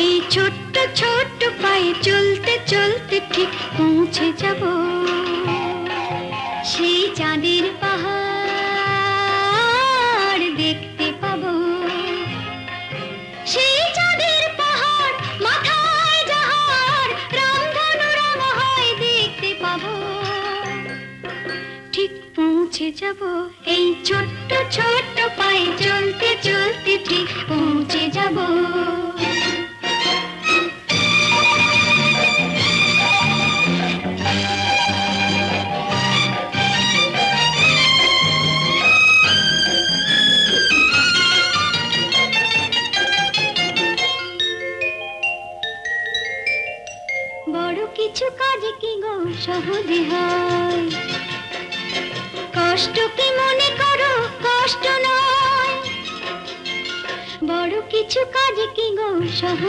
এই ছোট্ট ছোট্ট পায়ে চলতে চলতে ঠিক পৌঁছে যাব সেই চাঁদের পাহাড় দেখতে পাবো। সেই চাঁদের পাহাড় মাথায় যাহার রামধনু রাঙা হয় দেখতে পাবো। ঠিক পৌঁছে যাব এই ছোট্ট ছোট্ট পায়ে চলতে চলতে ঠিক পৌঁছে যাব। বড় কিছু কাজ কি গো সহজে হয়, কষ্ট কি মনে করো কষ্ট নয়। বড় কিছু কাজ কি গো সহজে